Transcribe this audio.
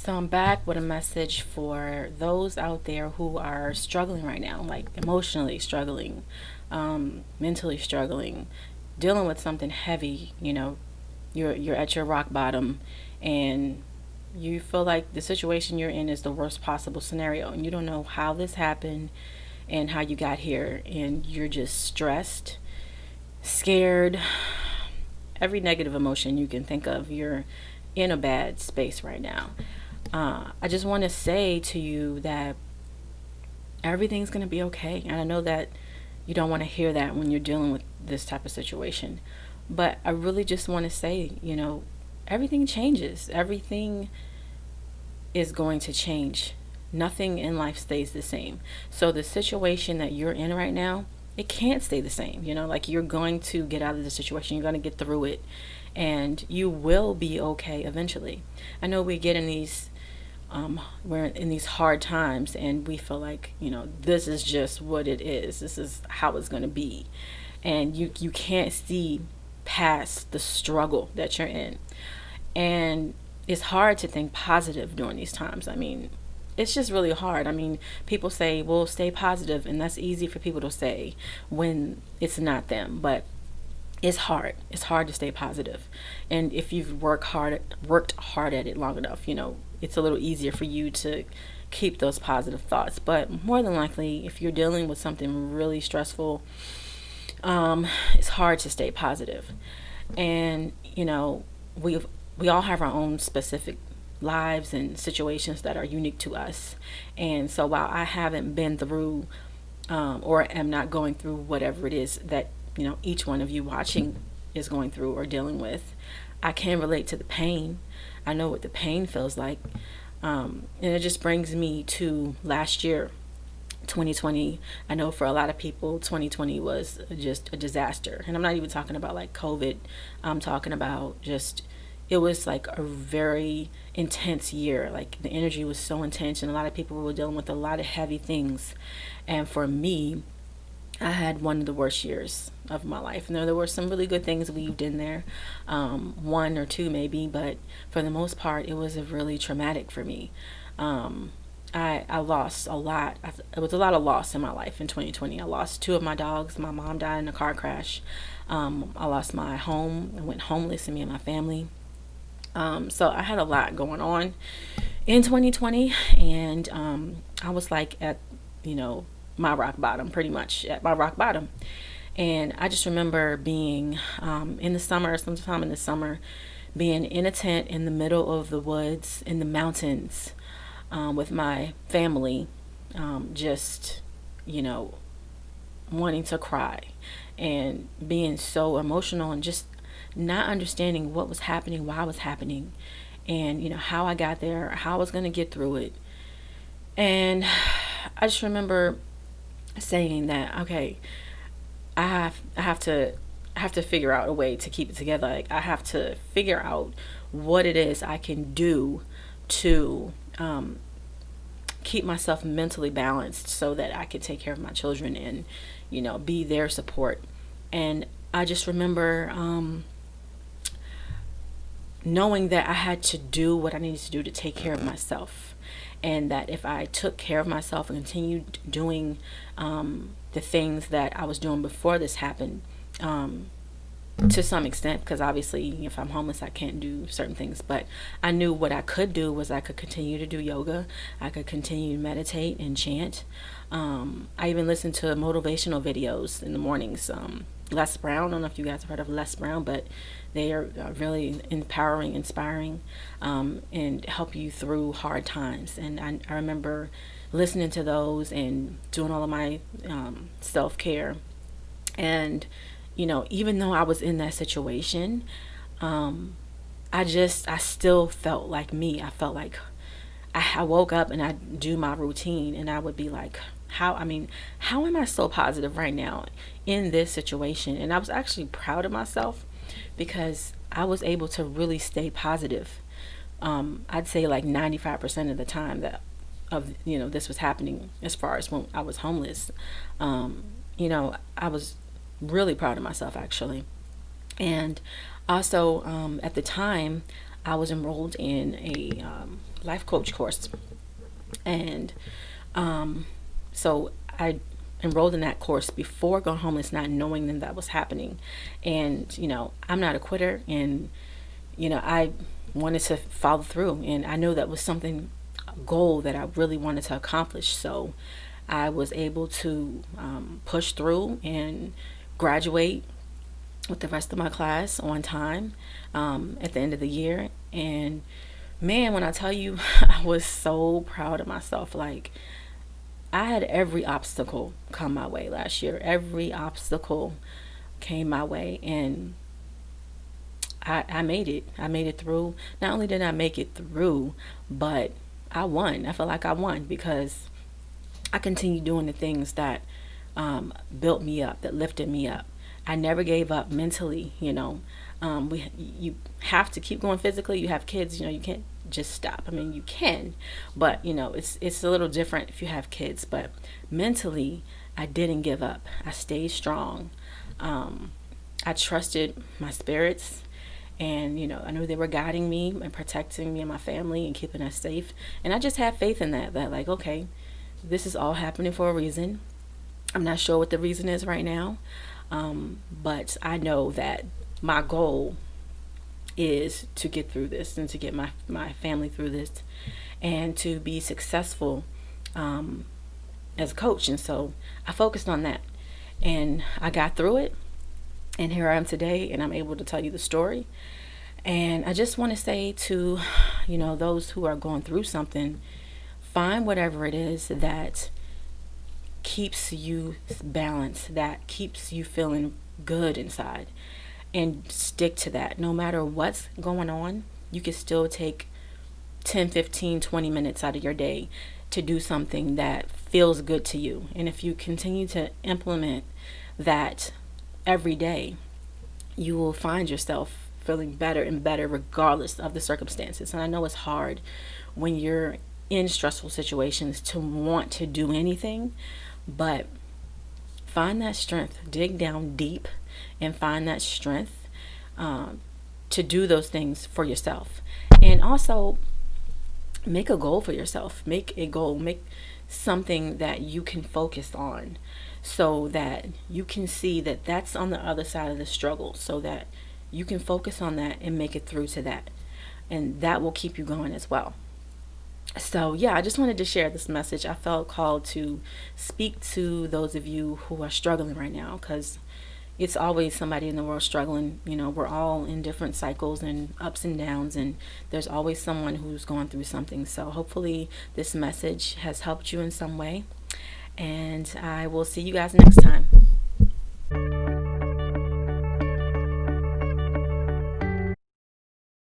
So I'm back with a message for those out there who are struggling right now, like emotionally struggling, mentally struggling, dealing with something heavy. You're at your rock bottom, and you feel like the situation you're in is the worst possible scenario, and you don't know how this happened and how you got here, and you're just stressed, scared, every negative emotion you can think of. You're in a bad space right now. I just want to say to you that everything's going to be okay. And I know that you don't want to hear that when you're dealing with this type of situation. But I really just want to say, everything changes. Everything is going to change. Nothing in life stays the same. So the situation that you're in right now, it can't stay the same. Like, you're going to get out of the situation. You're going to get through it. And you will be okay eventually. I know we get in these we're in these hard times, and we feel like, this is just what it is. This is how it's going to be. And you can't see past the struggle that you're in. And it's hard to think positive during these times. I mean, it's just really hard. I mean, people say, well, stay positive, and that's easy for people to say when it's not them. But it's hard. It's hard to stay positive. And if you've worked hard at it long enough, it's a little easier for you to keep those positive thoughts. But more than likely, if you're dealing with something really stressful, it's hard to stay positive. And we all have our own specific lives and situations that are unique to us. And so while I haven't been through or am not going through whatever it is that each one of you watching is going through or dealing with, I can relate to the pain. I know what the pain feels like. And it just brings me to last year, 2020. I know for a lot of people, 2020 was just a disaster. And I'm not even talking about like COVID. I'm talking about just, it was like a very intense year. Like, the energy was so intense, and a lot of people were dealing with a lot of heavy things. And for me, I had one of the worst years of my life. And there were some really good things weaved in there, one or two maybe, but for the most part, it was really traumatic for me. I lost a lot. It was a lot of loss in my life in 2020. I lost two of my dogs. My mom died in a car crash. I lost my home. I went homeless, and me and my family. So I had a lot going on in 2020, and I was like at, my rock bottom, pretty much at my rock bottom. And I just remember being in the summer, sometime in the summer, being in a tent in the middle of the woods in the mountains with my family, just, wanting to cry and being so emotional and just not understanding what was happening, why it was happening, and, how I got there, how I was going to get through it. And I just remember saying that, okay, I have to figure out a way to keep it together. Like, I have to figure out what it is I can do to keep myself mentally balanced so that I can take care of my children and, be their support. And I just remember knowing that I had to do what I needed to do to take care of myself. And that if I took care of myself and continued doing the things that I was doing before this happened, to some extent, because obviously if I'm homeless I can't do certain things, but I knew what I could do was I could continue to do yoga, I could continue to meditate and chant. I even listened to motivational videos in the mornings. Les Brown, I don't know if you guys have heard of Les Brown, but they are really empowering, inspiring, and help you through hard times. And I remember listening to those and doing all of my self-care. And even though I was in that situation, I still felt like me. I felt like I woke up and I'd do my routine, and I would be like, how am I so positive right now in this situation? And I was actually proud of myself because I was able to really stay positive. I'd say like 95% of the time that this was happening, as far as when I was homeless. I was really proud of myself, actually. And also, at the time, I was enrolled in a life coach course. And so I enrolled in that course before going homeless, not knowing that that was happening. And, I'm not a quitter. And, I wanted to follow through. And I knew that was something, a goal that I really wanted to accomplish. So I was able to push through and graduate with the rest of my class on time at the end of the year. And man, when I tell you, I was so proud of myself. Like, I had every obstacle come my way last year. Every obstacle came my way, and I made it. I made it through. Not only did I make it through, but I won. I feel like I won because I continued doing the things that built me up, that lifted me up. I never gave up mentally. You have to keep going physically. You have kids. You can't just stop. I mean, you can, but it's a little different if you have kids. But mentally, I didn't give up. I stayed strong. I trusted my spirits, and I knew they were guiding me and protecting me and my family and keeping us safe. And I just had faith in that. That like, okay, this is all happening for a reason. I'm not sure what the reason is right now, but I know that my goal is to get through this and to get my family through this and to be successful as a coach. And so I focused on that, and I got through it. And here I am today, and I'm able to tell you the story. And I just want to say to, those who are going through something, find whatever it is that keeps you balanced, that keeps you feeling good inside, and stick to that. No matter what's going on, you can still take 10, 15, 20 minutes out of your day to do something that feels good to you. And if you continue to implement that every day, you will find yourself feeling better and better regardless of the circumstances. And I know it's hard when you're in stressful situations to want to do anything, but find that strength, dig down deep and find that strength to do those things for yourself. And also make a goal for yourself. Make a goal, make something that you can focus on so that you can see that that's on the other side of the struggle, so that you can focus on that and make it through to that. And that will keep you going as well. So, yeah, I just wanted to share this message. I felt called to speak to those of you who are struggling right now, because it's always somebody in the world struggling. We're all in different cycles and ups and downs, and there's always someone who's going through something. So hopefully this message has helped you in some way, and I will see you guys next time.